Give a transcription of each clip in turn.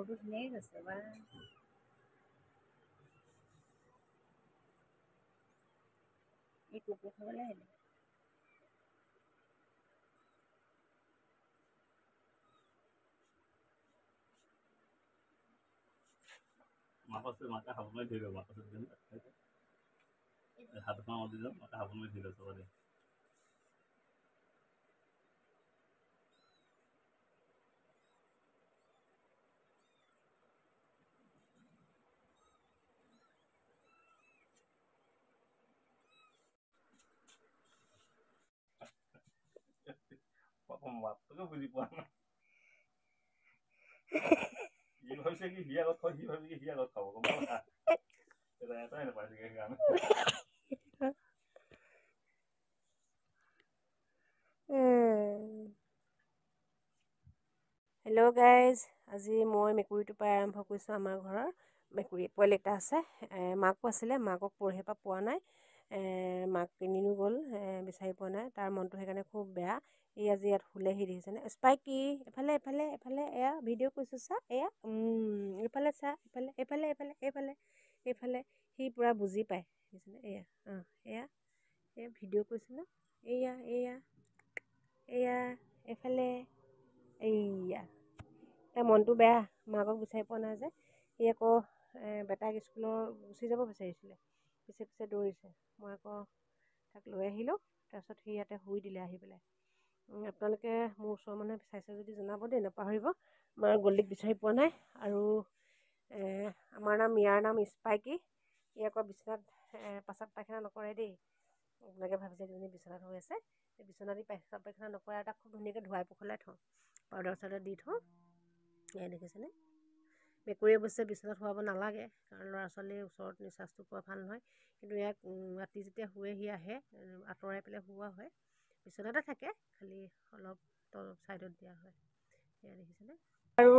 খবৰটো ধুনীয়াই গৈছে বা এই কুকুৰ খাবলৈ আহিলে। মাকে হাবুঙে ধৰিব মাকে হাতখন দি যাম মাকে হাবুঙে ধৰিব চাব দে মাতটোকে বুজি পোৱা নাই সি ভাবিছে কি সি আগত থয় সি ভাবি কি সি আগত খাব গম পালা এটাই নাপায় চাগে সেইকাৰণে হেল্ল' গাইজ, আজি মই মেকুৰীটোৰ পৰা আৰম্ভ কৰিছোঁ। আমাৰ ঘৰৰ মেকুৰী পোৱালি এটা আছে, মাকো আছিলে, মাকক পৰহিৰ পৰা পোৱা নাই। মাক কিনিও গ'ল, বিচাৰি পোৱা নাই। তাৰ মনটো সেইকাৰণে খুব বেয়া। ই আজি ইয়াত শুলেহি দেখিছেনে। স্পাইকি এফালে এফালে এফালে, এয়া ভিডিঅ' কৈছোঁ চা, এয়া এইফালে চা, এইফালে এইফালে এইফালে এইফালে এইফালে। সি পূৰা বুজি পায় দেখিছেনে। এয়া এয়া এয়া ভিডিঅ' কৈছোঁ ন, এয়া এয়া এয়া এইফালে এইয়া। তাৰ মনটো বেয়া, মাকক বিচাৰি পোৱা নাই যে। সি আকৌ বেটাক স্কুলৰ গুচি যাব বিচাৰিছিলে, পিছে পিছে দৌৰিছে। মই আকৌ তাক লৈ আহিলোঁ, তাৰপিছত সি ইয়াতে শুই দিলে আহি পেলাই। আপোনালোকে মোৰ ওচৰৰ মানুহে চাইছে যদি জনাব দেই, নাপাহৰিব। আমাৰ গলিক বিচাৰি পোৱা নাই। আৰু আমাৰ ইয়াৰ নাম স্পাইকি। ই আকৌ বিচনাত পেচাব পায়খানা নকৰে দেই। আপোনালোকে ভাবিছে কিজনী বিচনাত হৈ আছে, সেই বিচনাত দি পেচাব পায়খানা নকৰে। আৰু তাক খুব ধুনীয়াকৈ ধুৱাই পখলাই থওঁ, পাউদাৰ চাউদাৰ দি থওঁ। এয়া দেখিছেনে। মেকুৰী অৱশ্যে বিচনাত শুৱাব নালাগে, কাৰণ ল'ৰা ছোৱালীৰ ওচৰত নিশ্বাসটো পোৱা ভাল নহয়। কিন্তু ইয়াক ৰাতি যেতিয়া শুৱে সি আহে, আঁতৰাই পেলাই শুওৱা হয়। বিচনাতে থাকে, খালি অলপ তলত ছাইডত দিয়া হয়। এয়া দেখিছেনে। আৰু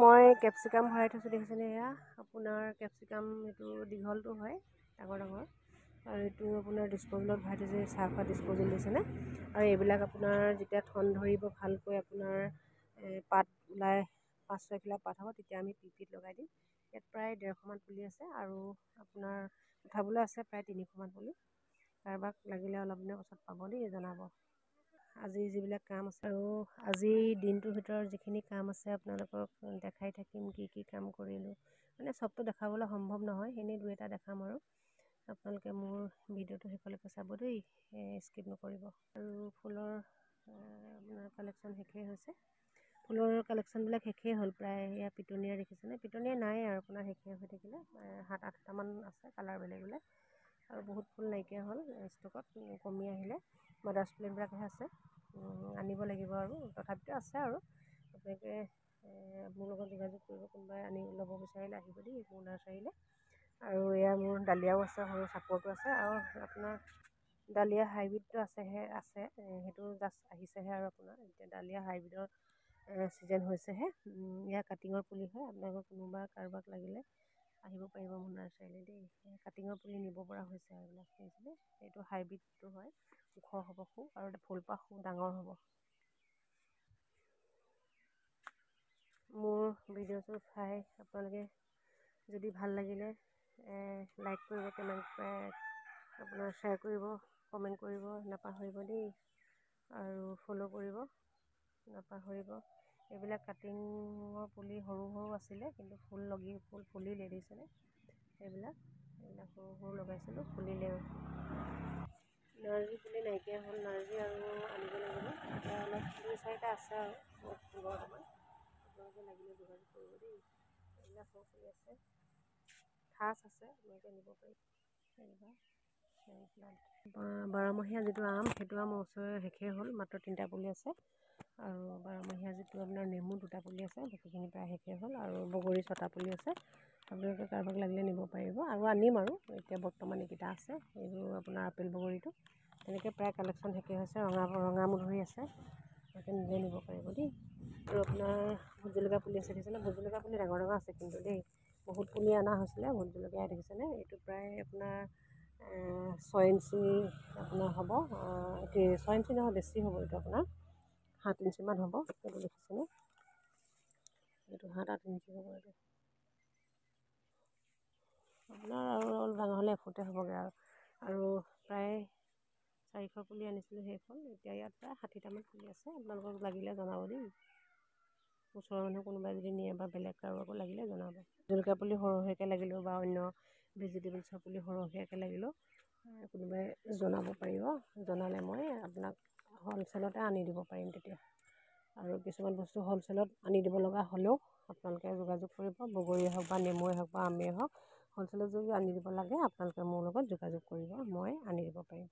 মই কেপচিকাম ভৰাই থৈছোঁ দেখিছেনে। এয়া আপোনাৰ কেপচিকাম, এইটো দীঘলটো হয়, ডাঙৰ ডাঙৰ। আৰু এইটো আপোনাৰ ডিছপ'জেলত ভৰাই থৈছে, চাহ খোৱা ডিছপ'জেল দিছেনে। আৰু এইবিলাক আপোনাৰ যেতিয়া ঠন ধৰিব ভালকৈ, আপোনাৰ পাত ওলাই 5-6 খিলা পাত হ'ব, তেতিয়া আমি পিপিত লগাই দিম। ইয়াত প্ৰায় 150মান পুলি আছে, আৰু আপোনাৰ উঠাবলৈ আছে প্ৰায় 300মান পুলি। কাৰোবাক লাগিলে অলপ দিনৰ পাছত পাব দেই, জনাব। আজি যিবিলাক কাম আছে, আৰু আজিৰ দিনটোৰ ভিতৰত যিখিনি কাম আছে আপোনালোকক দেখাই থাকিম, কি কি কাম কৰিলোঁ। মানে চবটো দেখাবলৈ সম্ভৱ নহয়, এনেই 2-এটা দেখাম আৰু। আপোনালোকে মোৰ ভিডিঅ'টো শেষলৈকে চাব দেই, স্কিপ নকৰিব। আৰু ফুলৰ আপোনাৰ কালেকশ্যন শেষেই হৈছে। ফুলৰ কালেকশ্যনবিলাক শেষেই হ'ল প্ৰায়। এয়া পিটনিয়া দেখিছেনে, পিটনিয়া নাই আৰু আপোনাৰ শেষেই হৈ থাকিলে। 7-8টামান আছে কালাৰ বেলেগ বেলেগ, আৰু বহুত ফুল নাইকিয়া হ'ল ষ্টকত, কমি আহিলে। মাদাৰ্ছ প্লেণ্টবিলাকহে আছে, আনিব লাগিব আৰু। তথাপিতো আছে আৰু আপোনালোকে মোৰ লগত যোগাযোগ কৰিব, কোনোবাই আনি ল'ব বিচাৰিলে আহিব দেই মোৰ নাৰ্চাৰীলৈ। আৰু এয়া মোৰ ডালিয়াও আছে, সৰু চাপৰটো আছে। আৰু আপোনাৰ ডালিয়া হাইব্ৰিডটো আছে, সেইটো জাষ্ট আহিছেহে। আৰু আপোনাৰ এতিয়া ডালিয়া হাইব্ৰিডৰ ছিজন হৈছেহে। ইয়াৰ কাটিঙৰ পুলি হয়, আপোনালোকৰ কোনোবা কাৰোবাক লাগিলে আহিব পাৰিব মোৰ নাৰ্চাৰীলৈ দেই। কাটিঙৰ পুলি নিব পৰা হৈছে আৰু এইবিলাক দেখিছেনে। এইটো হাইব্ৰিডটো হয়, ওখ হ'ব খুব, আৰু ফুলপাহ খুব ডাঙৰ হ'ব। মোৰ ভিডিঅ'টো চাই আপোনালোকে যদি ভাল লাগিলে লাইক কৰিব, আপোনাৰ শ্বেয়াৰ কৰিব, কমেণ্ট কৰিব নাপাহৰিব দেই। আৰু ফ'ল' কৰিব নাপাহৰিব। এইবিলাক কাটিঙৰ পুলি সৰু সৰু আছিলে, কিন্তু ফুল ফুলিলে দেখিছেনে। এইবিলাক সৰু সৰু লগাইছিলোঁ, ফুলিলেও। নাৰ্জী পুলি নাইকিয়া হ'ল, নাৰ্জী আৰু আনিব লাগিব। এতিয়া অলপ 2-4টা আছে আৰু বৰ্তমান। আপোনালোকে লাগিলে যোগাযোগ কৰিব দেই। এইবিলাক সৰু পুলি আছে, ঠাঁচ আছে, আপোনালোকে নিব পাৰিব। 12মহীয়া যিটো আম, সেইটো আম ওচৰৰে শেষেই হ'ল, মাত্ৰ 3টা পুলি আছে। আৰু 12মহীয়া যিটো আপোনাৰ নেমু 2টা পুলি আছে, বাকীখিনি প্ৰায় শেষেই হ'ল। আৰু বগৰী 6টা পুলি আছে, আপোনালোকে কাৰোবাক লাগিলে নিব পাৰিব। আৰু আনিম আৰু এতিয়া বৰ্তমান এইকেইটা আছে। এইবোৰ আপোনাৰ আপেল বগৰীটো তেনেকৈ প্ৰায় কালেকশ্যন শেষেই হৈছে। ৰঙা মধুৰি আছে, আপোনালোকে নিজে নিব পাৰিব দেই। আৰু আপোনাৰ ভোট জলকীয়া পুলি আছে দেখিছেনে। ভোট জলকীয়া পুলি ডাঙৰ ডাঙৰ আছে কিন্তু দেই, বহুত পুলি অনা হৈছিলে ভোট জলকীয়া দেখিছেনে। এইটো প্ৰায় আপোনাৰ 6 ইঞ্চি আপোনাৰ হ'ব, 6 ইঞ্চি নহয় বেছি হ'ব। এইটো আপোনাৰ 7 ইঞ্চিমান হ'ব, সেইটো দেখিছেনে। এইটো 7-8 ইঞ্চি হ'ব। এইটো আপোনাৰ আৰু অলপ ডাঙৰ হ'লে এফুটে হ'বগৈ আৰু প্ৰায় 400 পুলি আনিছিলোঁ শেষ হ'ল। এতিয়া ইয়াত প্ৰায় 60টামান পুলি আছে। আপোনালোকক লাগিলে জনাব দেই। ওচৰৰ মানুহ কোনোবাই যদি নিয়ে বা বেলেগ কাৰোবাকো লাগিলে জনাব। জলকীয়া পুলি সৰহীয়াকৈ লাগিলেও বা অন্য ভেজিটেবলছৰ পুলি সৰহীয়াকৈ লাগিলেও কোনোবাই জনাব পাৰিব। জনালে মই আপোনাক হ'লচেলতে আনি দিব পাৰিম তেতিয়া। আৰু কিছুমান বস্তু হ'লচেলত আনি দিব লগা হ'লেও আপোনালোকে যোগাযোগ কৰিব। বগৰীয়ে হওক বা নেমুৱে হওক বা আমেই হওক, হ'লচেলত যদি আনি দিব লাগে আপোনালোকে মোৰ লগত যোগাযোগ কৰিব, মই আনি দিব পাৰিম।